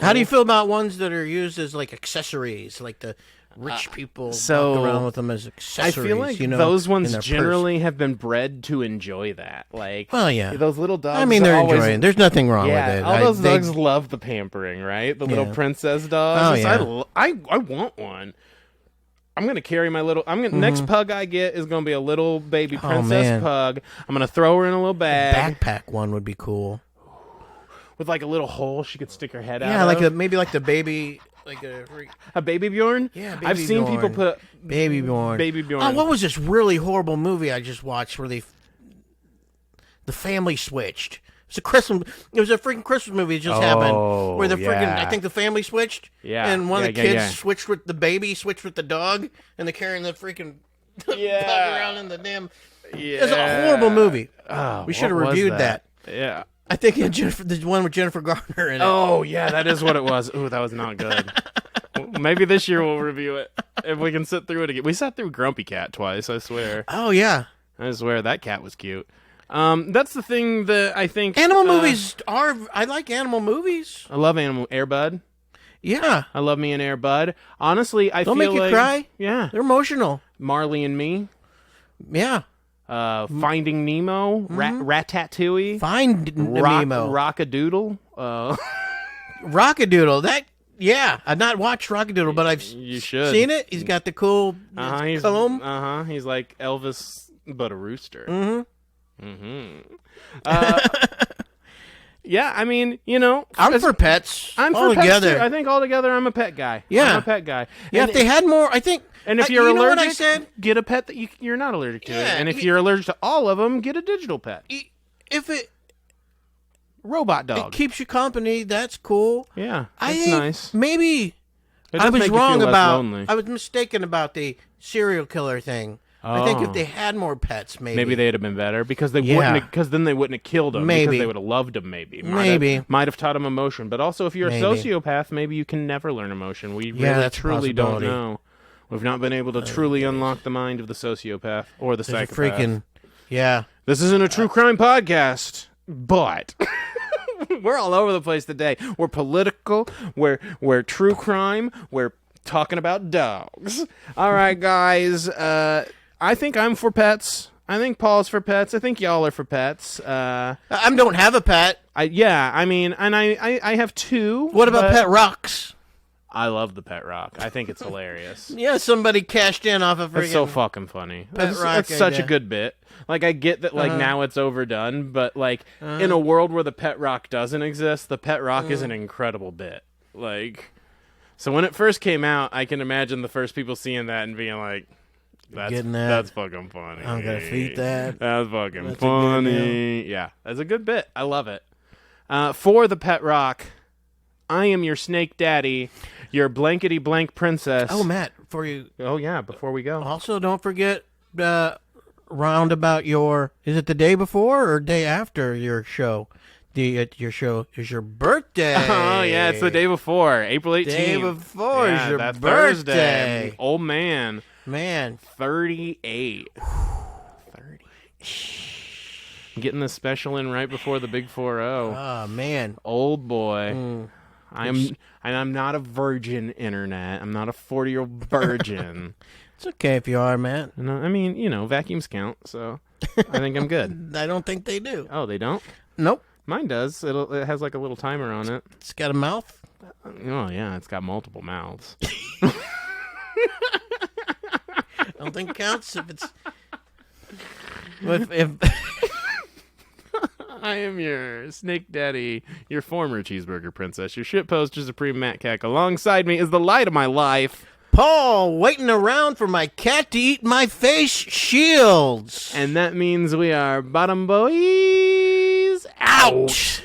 How do you feel about ones that are used as like accessories, like the rich people walk around with them as accessories? I feel like those ones generally have been bred to enjoy that. Like, well, yeah, those little dogs. I mean, they're enjoying. There's nothing wrong with it. All those dogs love the pampering, right? The little princess dogs. Oh, yeah. I want one. I'm gonna carry my little. Next pug I get is gonna be a little baby princess pug. I'm gonna throw her in a little bag. A backpack one would be cool, with like a little hole she could stick her head out. Yeah, like maybe like the baby, like a baby Bjorn. Yeah, baby I've seen people put baby Bjorn. Baby Bjorn. Oh, what was this really horrible movie I just watched where the family switched? It was a freaking Christmas movie that just happened where the freaking, I think the family switched. Yeah. And one of the kids switched with the baby, switched with the dog, and they're carrying the freaking dog around in the damn. Yeah. It's a horrible movie. Oh, we should have reviewed that. Yeah. I think the one with Jennifer Garner in it. Oh, yeah, that is what it was. Ooh, that was not good. Maybe this year we'll review it if we can sit through it again. We sat through Grumpy Cat twice, I swear. Oh, yeah. I swear that cat was cute. That's the thing that I think animal movies are. I like animal movies. I love animal. Air Bud. Yeah, I love me an Air Bud. Honestly, I don't feel make you cry. Yeah, they're emotional. Marley and Me. Yeah. Finding Nemo. Ratatouille. Find Nemo. Rockadoodle. Rockadoodle. That. Yeah, I've not watched Rockadoodle, but I've seen it. He's got the cool comb. He's like Elvis, but a rooster. Yeah, I mean, I'm for pets. I'm for pets too. I think altogether I'm a pet guy. Yeah. I'm a pet guy. Yeah, and if they had more, I think. And if you're allergic, what I said? Get a pet that you're not allergic to. And if you're allergic to all of them, get a digital pet. If it robot dog, it keeps you company. That's cool. Yeah, that's nice. Maybe I was wrong about. I was mistaken about the serial killer thing. I think if they had more pets, maybe they'd have been better because they wouldn't. Because then they wouldn't have killed him. Maybe because they would have loved him. Maybe might have taught him emotion. But also, if you're a sociopath, maybe you can never learn emotion. We really truly don't know. We've not been able to truly unlock the mind of the sociopath or the psychopath. This isn't a true crime podcast, but we're all over the place today. We're political. We're true crime. We're talking about dogs. All right, guys. I think I'm for pets. I think Paul's for pets. I think y'all are for pets. I don't have a pet. I have two. What about pet rocks? I love the pet rock. I think it's hilarious. Yeah, somebody cashed in off of It's so fucking funny. It's such a good bit. Like, I get that, like, now it's overdone, but, like, in a world where the pet rock doesn't exist, the pet rock is an incredible bit. Like, so when it first came out, I can imagine the first people seeing that and being like, that's fucking funny. I'm going to feed that. That's fucking funny. Yeah, that's a good bit. I love it. For the pet rock, I am your snake daddy, your blankety blank princess. Oh, Matt, before you... Oh, yeah, before we go. Also, don't forget, round about is it the day before or day after your show? Your show is your birthday. Oh, yeah, it's the day before, April 18th. Day before is your that's birthday. Thursday. Old man. 38. 30. Getting the special in right before the big 4-0. Oh, man. Old boy. I'm not a virgin, internet. I'm not a 40-year-old virgin. It's okay if you are, Matt. No, I mean, vacuums count, so I think I'm good. I don't think they do. Oh, they don't? Nope. Mine does. It has like a little timer on it. It's got a mouth? Oh, yeah, it's got multiple mouths. I don't think it counts if it's... If I am your snake daddy, your former cheeseburger princess, your shitposter supreme Matt Cack. Alongside me is the light of my life, Paul, waiting around for my cat to eat my face shields. And that means we are bottom boys out.